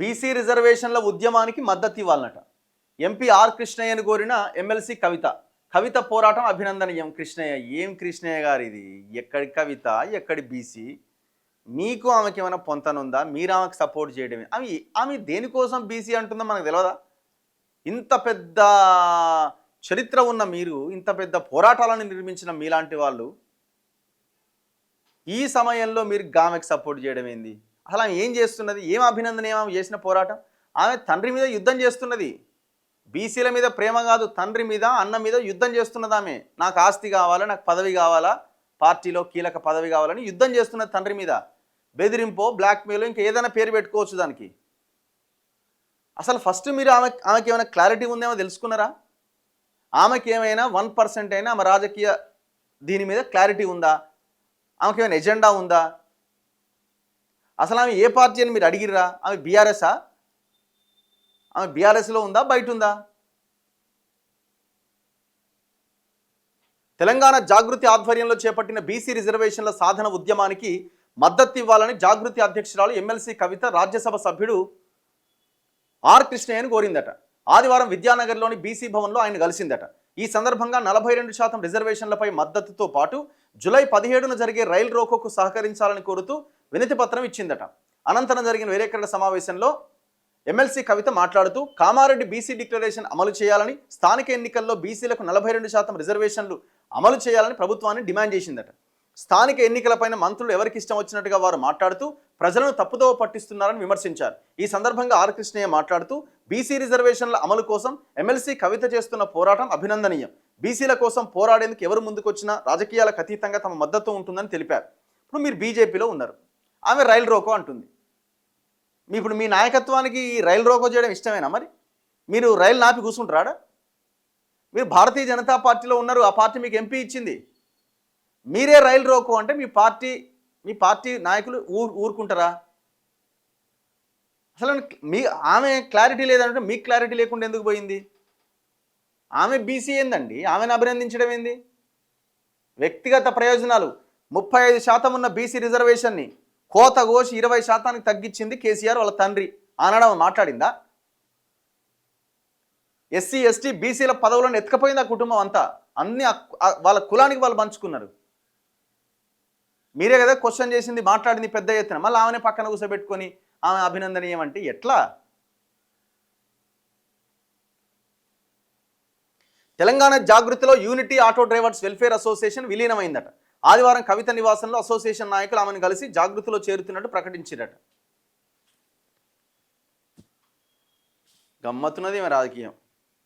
BC రిజర్వేషన్ల ఉద్యమానికి మద్దతు ఇవ్వాలన్నట. ఎంపీ ఆర్ కృష్ణయ్యను కోరిన ఎమ్మెల్సీ కవిత. కవిత పోరాటం అభినందనీయం. కృష్ణయ్య ఏం కృష్ణయ్య గారు ఇది? ఎక్కడి కవిత, ఎక్కడి బీసీ? మీకు ఆమెకి ఏమైనా పొంతనుందా? మీరు ఆమెకు సపోర్ట్ చేయడమే. ఆమె దేనికోసం బీసీ అంటుందో మనకు తెలియదా? ఇంత పెద్ద చరిత్ర ఉన్న మీరు, ఇంత పెద్ద పోరాటాలను నిర్మించిన మీలాంటి వాళ్ళు ఈ సమయంలో మీరు ఆమెకు సపోర్ట్ చేయడం ఏంది? అసలు ఆమె ఏం చేస్తున్నది? ఏం అభినందన ఆమె చేసిన పోరాటం? ఆమె తండ్రి మీద యుద్ధం చేస్తున్నది. బీసీల మీద ప్రేమ కాదు, తండ్రి మీద, అన్న మీద యుద్ధం చేస్తున్నది ఆమె. నాకు ఆస్తి కావాలా, నాకు పదవి కావాలా, పార్టీలో కీలక పదవి కావాలని యుద్ధం చేస్తున్నది తండ్రి మీద. బెదిరింపో, బ్లాక్మెయిల్, ఇంకా ఏదైనా పేరు పెట్టుకోవచ్చు దానికి. అసలు ఫస్ట్ మీరు ఆమెకి ఏమైనా క్లారిటీ ఉందేమో తెలుసుకున్నారా? ఆమెకి ఏమైనా 1% అయినా ఆమె రాజకీయ దీని మీద క్లారిటీ ఉందా? ఆమెకి ఏమైనా ఎజెండా ఉందా? అసలు ఆమె ఏ పార్టీ అని మీరు అడిగిర్రా? ఆమె బీఆర్ఎస్ఆ? ఆమె బీఆర్ఎస్లో ఉందా, బయట ఉందా? తెలంగాణ జాగృతి ఆధ్వర్యంలో చేపట్టిన బీసీ రిజర్వేషన్ల సాధన ఉద్యమానికి మద్దతు ఇవ్వాలని జాగృతి అధ్యక్షురాలు ఎమ్మెల్సీ కవిత రాజ్యసభ సభ్యుడు ఆర్ కృష్ణయ్యను కోరిందట. ఆదివారం విద్యానగర్లోని బీసీ భవన్లో ఆయన కలిసిందట. ఈ సందర్భంగా 42% రిజర్వేషన్లపై మద్దతుతో పాటు జూలై 17న జరిగే రైలు రోకోకు సహకరించాలని కోరుతూ వినతి పత్రం ఇచ్చిందట. అనంతరం జరిగిన విలేకరుల సమావేశంలో ఎమ్మెల్సీ కవిత మాట్లాడుతూ కామారెడ్డి బీసీ డిక్లరేషన్ అమలు చేయాలని, స్థానిక ఎన్నికల్లో బీసీలకు 42% రిజర్వేషన్లు అమలు చేయాలని ప్రభుత్వాన్ని డిమాండ్ చేసిందట. స్థానిక ఎన్నికలపైన మంత్రులు ఎవరికి ఇష్టం వచ్చినట్టుగా వారు మాట్లాడుతూ ప్రజలను తప్పుదోవ పట్టిస్తున్నారని విమర్శించారు. ఈ సందర్భంగా ఆర్ కృష్ణయ్య మాట్లాడుతూ బీసీ రిజర్వేషన్ల అమలు కోసం ఎమ్మెల్సీ కవిత చేస్తున్న పోరాటం అభినందనీయం. బీసీల కోసం పోరాడేందుకు ఎవరు ముందుకొచ్చినా రాజకీయాలకు అతీతంగా తమ మద్దతు ఉంటుందని తెలిపారు. ఇప్పుడు మీరు బీజేపీలో ఉన్నారు, ఆమె రైలు రోకో అంటుంది. ఇప్పుడు మీ నాయకత్వానికి రైలు రోకో చేయడం ఇష్టమేనా? మరి మీరు రైలు నాపి కూర్చుంటారా? మీరు భారతీయ జనతా పార్టీలో ఉన్నారు, ఆ పార్టీ మీకు ఎంపీ ఇచ్చింది. మీరే రైలు రోకో అంటే మీ పార్టీ నాయకులు ఊరుకుంటారా? అసలు ఆమె క్లారిటీ లేదంటే మీకు క్లారిటీ లేకుండా ఎందుకు పోయింది? ఆమె బీసీ ఏందండి? ఆమెను అభినందించడం ఏంది? వ్యక్తిగత ప్రయోజనాలు. 35% ఉన్న బీసీ రిజర్వేషన్ని కోత కోసి 20% తగ్గించింది కేసీఆర్ వాళ్ళ తండ్రి. ఆనాడు మాట్లాడిందా? ఎస్సీ ఎస్టీ బీసీల పదవులను ఎత్తుకపోయింది ఆ కుటుంబం అంతా. అన్ని వాళ్ళ కులానికి వాళ్ళు పంచుకున్నారు. మీరే కదా క్వశ్చన్ చేసింది, మాట్లాడింది పెద్ద ఎత్తున. మళ్ళీ ఆమెనే పక్కన కూర్చోబెట్టుకొని ఆమె అభినందనీయం అంటే ఎట్లా? తెలంగాణ జాగృతిలో unity auto drivers welfare association విలీనమైందట. ఆదివారం కవిత నివాసంలో అసోసియేషన్ నాయకులు ఆమెను కలిసి జాగృతిలో చేరుతున్నట్టు ప్రకటించారట. గమ్మత్తున్నది ఈమె రాజకీయం.